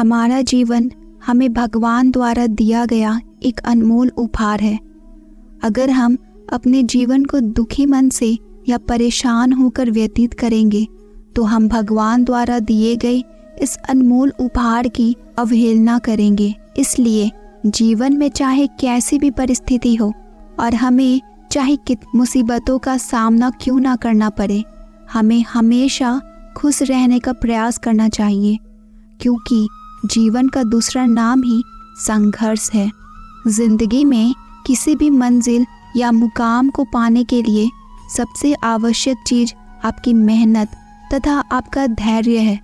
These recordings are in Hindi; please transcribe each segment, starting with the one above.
हमारा जीवन हमें भगवान द्वारा दिया गया एक अनमोल उपहार है। अगर हम अपने जीवन को दुखी मन से या परेशान होकर व्यतीत करेंगे तो हम भगवान द्वारा दिए गए इस अनमोल उपहार की अवहेलना करेंगे। इसलिए जीवन में चाहे कैसी भी परिस्थिति हो और हमें चाहे कितनी मुसीबतों का सामना क्यों ना करना पड़े, हमें हमेशा खुश रहने का प्रयास करना चाहिए, क्योंकि जीवन का दूसरा नाम ही संघर्ष है। जिंदगी में किसी भी मंजिल या मुकाम को पाने के लिए सबसे आवश्यक चीज आपकी मेहनत तथा आपका धैर्य है।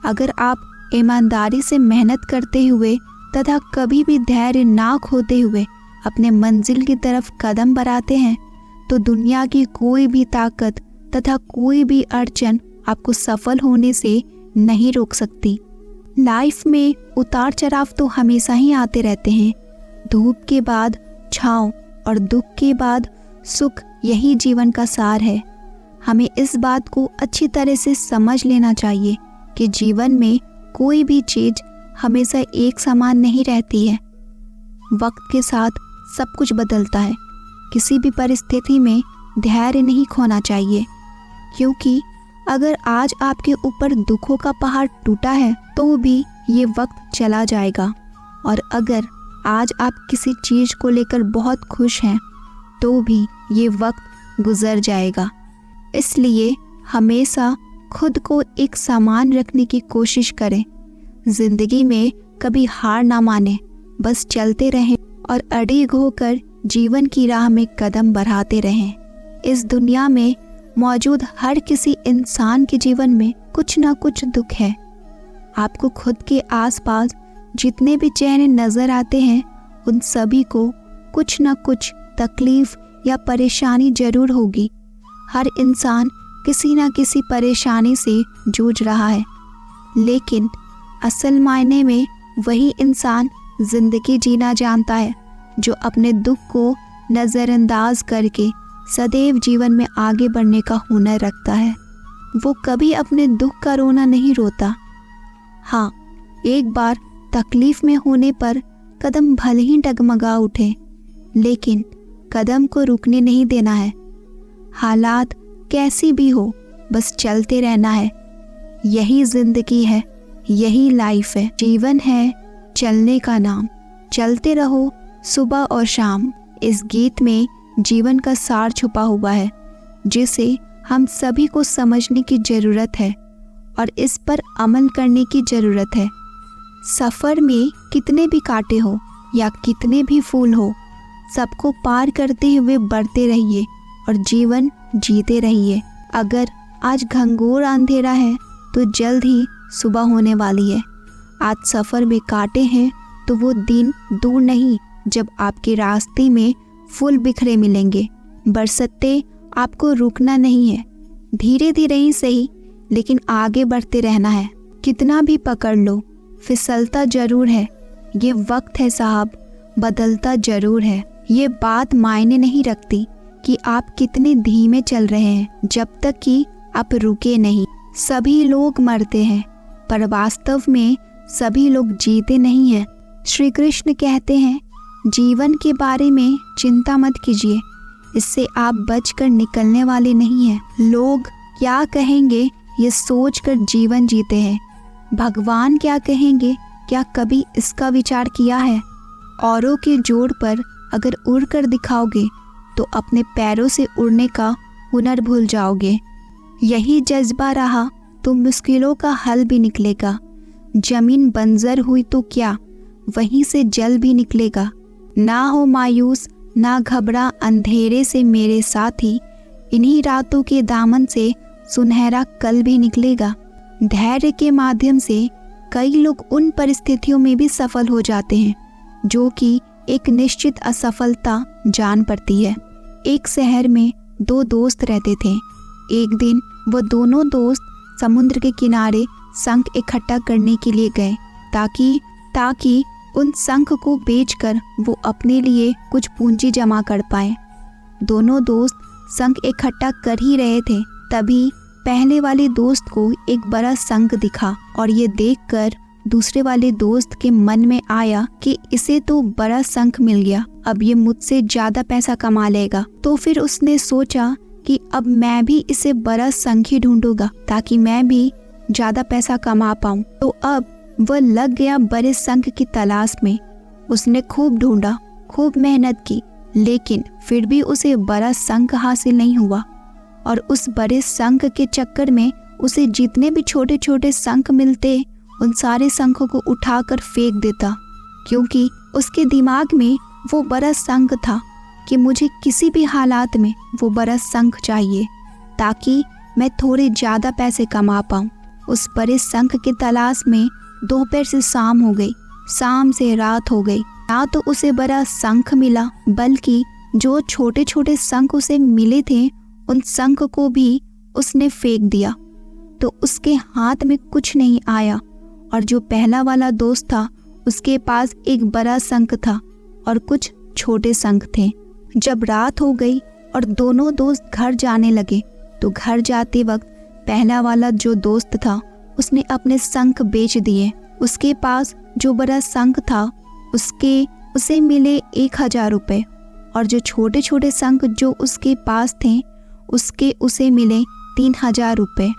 अगर आप ईमानदारी से मेहनत करते हुए तथा कभी भी धैर्य ना खोते हुए अपने मंजिल की तरफ कदम बढ़ाते हैं तो दुनिया की कोई भी ताकत तथा कोई भी अड़चन आपको सफल होने से नहीं रोक सकती। लाइफ में उतार चढ़ाव तो हमेशा ही आते रहते हैं। धूप के बाद छाँव और दुख के बाद सुख, यही जीवन का सार है। हमें इस बात को अच्छी तरह से समझ लेना चाहिए कि जीवन में कोई भी चीज हमेशा एक समान नहीं रहती है। वक्त के साथ सब कुछ बदलता है। किसी भी परिस्थिति में धैर्य नहीं खोना चाहिए, क्योंकि अगर आज आपके ऊपर दुखों का पहाड़ टूटा है तो भी ये वक्त चला जाएगा, और अगर आज आप किसी चीज को लेकर बहुत खुश हैं तो भी ये वक्त गुजर जाएगा। इसलिए हमेशा खुद को एक समान रखने की कोशिश करें। जिंदगी में कभी हार ना माने, बस चलते रहें और अड़िग होकर जीवन की राह में कदम बढ़ाते रहें। इस दुनिया में मौजूद हर किसी इंसान के जीवन में कुछ ना कुछ दुख है। आपको खुद के आसपास जितने भी चेहरे नजर आते हैं उन सभी को कुछ ना कुछ तकलीफ या परेशानी जरूर होगी। हर इंसान किसी ना किसी परेशानी से जूझ रहा है, लेकिन असल मायने में वही इंसान जिंदगी जीना जानता है जो अपने दुख को नज़रअंदाज करके सदैव जीवन में आगे बढ़ने का हुनर रखता है। वो कभी अपने दुख का रोना नहीं रोता। हाँ, एक बार तकलीफ में होने पर कदम भले ही डगमगा उठे, लेकिन कदम को रुकने नहीं देना है। हालात कैसी भी हो, बस चलते रहना है। यही जिंदगी है, यही लाइफ है। जीवन है चलने का नाम, चलते रहो सुबह और शाम। इस गीत में जीवन का सार छुपा हुआ है, जिसे हम सभी को समझने की जरूरत है और इस पर अमल करने की जरूरत है। सफ़र में कितने भी कांटे हो या कितने भी फूल हो, सबको पार करते हुए बढ़ते रहिए और जीवन जीते रहिए। अगर आज घंघोर अंधेरा है तो जल्द ही सुबह होने वाली है। आज सफ़र में कांटे हैं तो वो दिन दूर नहीं जब आपके रास्ते में फूल बिखरे मिलेंगे। बरसते आपको रुकना नहीं है, धीरे धीरे ही सही, लेकिन आगे बढ़ते रहना है। कितना भी पकड़ लो, फिसलता जरूर है। ये वक्त है साहब, बदलता जरूर है। ये बात मायने नहीं रखती कि आप कितने धीमे चल रहे हैं, जब तक कि आप रुके नहीं। सभी लोग मरते हैं, पर वास्तव में सभी लोग जीते नहीं हैं। श्री कृष्ण कहते हैं, जीवन के बारे में चिंता मत कीजिए, इससे आप बचकर निकलने वाले नहीं हैं। लोग क्या कहेंगे ये सोचकर जीवन जीते हैं। भगवान क्या कहेंगे, क्या कभी इसका विचार किया है? औरों के जोर पर अगर उड़ कर दिखाओगे तो अपने पैरों से उड़ने का हुनर भूल जाओगे। यही जज्बा रहा तो मुश्किलों का हल भी निकलेगा। जमीन बंजर हुई तो क्या, वहीं से जल भी निकलेगा। ना हो मायूस, ना घबरा अंधेरे से मेरे साथी, इन्हीं रातों के दामन से सुनहरा कल भी निकलेगा। धैर्य के माध्यम से कई लोग उन परिस्थितियों में भी सफल हो जाते हैं जो कि एक निश्चित असफलता जान पड़ती है। एक शहर में दो दोस्त रहते थे। एक दिन वो दोनों दोस्त समुद्र के किनारे शंख इकट्ठा करने के लिए गए ताकि उन शंख को बेचकर वो अपने लिए कुछ पूंजी जमा कर पाए। दोनों दोस्त शंख इकट्ठा कर ही रहे थे, तभी पहले वाले दोस्त को एक बड़ा शंख दिखा और ये देखकर दूसरे वाले दोस्त के मन में आया कि इसे तो बड़ा शंख मिल गया, अब ये मुझसे ज्यादा पैसा कमा लेगा। तो फिर उसने सोचा कि अब मैं भी इसे बड़ा शंख ही ढूंढूंगा ताकि मैं भी ज्यादा पैसा कमा पाऊं। तो अब वह लग गया बड़े शंख की तलाश में। उसने खूब ढूंढा, खूब मेहनत की, लेकिन फिर भी उसे बड़ा शंख हासिल नहीं हुआ। और उस बड़े शंख के चक्कर में उसे जितने भी छोटे छोटे शंख मिलते उन सारे शंखों को उठाकर फेंक देता, क्योंकि उसके दिमाग में वो बड़ा शंख था कि मुझे किसी भी हालात में वो बड़ा शंख चाहिए ताकि मैं थोड़े ज़्यादा पैसे कमा पाऊँ। उस बड़े शंख की तलाश में दोपहर से शाम हो गई, शाम से रात हो गई। ना तो उसे बड़ा शंख मिला, बल्कि जो छोटे छोटे शंख उसे मिले थे उन शंख को भी उसने फेंक दिया। तो उसके हाथ में कुछ नहीं आया। और जो पहला वाला दोस्त था उसके पास एक बड़ा शंख था और कुछ छोटे शंख थे। जब रात हो गई और दोनों दोस्त घर जाने लगे तो घर जाते वक्त पहला वाला जो दोस्त था उसने अपने शंख बेच दिए। उसके पास जो बड़ा शंख था उसे मिले 1000 रुपये, और जो छोटे छोटे शंख जो उसके पास थे उसे मिले 3000 रुपये।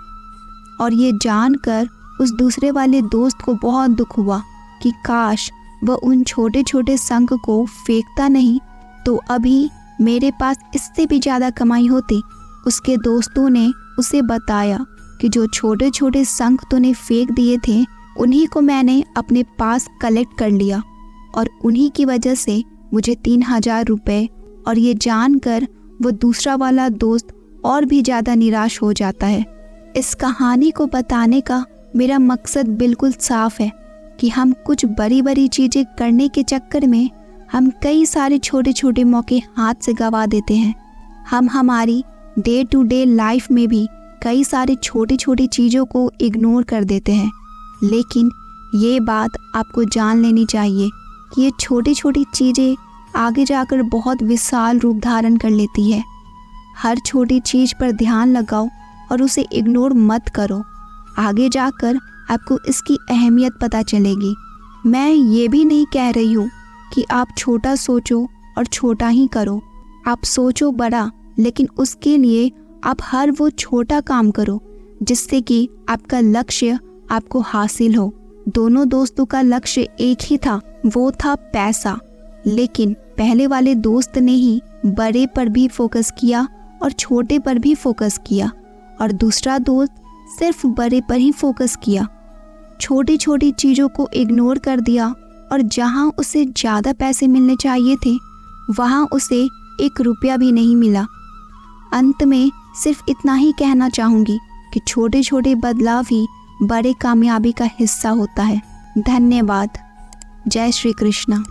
और ये जानकर उस दूसरे वाले दोस्त को बहुत दुख हुआ कि काश वह उन छोटे छोटे शंख को फेंकता नहीं तो अभी मेरे पास इससे भी ज़्यादा कमाई होती। उसके दोस्तों ने उसे बताया कि जो छोटे छोटे शंख तूने फेंक दिए थे उन्हीं को मैंने अपने पास कलेक्ट कर लिया और उन्हीं की वजह से मुझे 3000 रुपये। और ये जानकर वो दूसरा वाला दोस्त और भी ज़्यादा निराश हो जाता है। इस कहानी को बताने का मेरा मकसद बिल्कुल साफ है कि हम कुछ बड़ी बड़ी चीज़ें करने के चक्कर में हम कई सारे छोटे छोटे मौके हाथ से गंवा देते हैं। हम हमारी डे टू डे लाइफ में भी कई सारी छोटी छोटी चीज़ों को इग्नोर कर देते हैं। लेकिन ये बात आपको जान लेनी चाहिए कि ये छोटी छोटी चीज़ें आगे जाकर बहुत विशाल रूप धारण कर लेती है। हर छोटी चीज़ पर ध्यान लगाओ और उसे इग्नोर मत करो। आगे जाकर आपको इसकी अहमियत पता चलेगी। मैं ये भी नहीं कह रही हूँ कि आप छोटा सोचो और छोटा ही करो। आप सोचो बड़ा, लेकिन उसके लिए आप हर वो छोटा काम करो जिससे कि आपका लक्ष्य आपको हासिल हो। दोनों दोस्तों का लक्ष्य एक ही था, वो था पैसा। लेकिन पहले वाले दोस्त ने ही बड़े पर भी फोकस किया और छोटे पर भी फोकस किया, और दूसरा दोस्त सिर्फ बड़े पर ही फोकस किया। छोटी छोटी चीज़ों को इग्नोर कर दिया और जहां उसे ज़्यादा पैसे मिलने चाहिए थे वहां उसे 1 रुपया भी नहीं मिला। अंत में सिर्फ इतना ही कहना चाहूँगी कि छोटे छोटे बदलाव ही बड़े कामयाबी का हिस्सा होता है। धन्यवाद। जय श्री कृष्ण।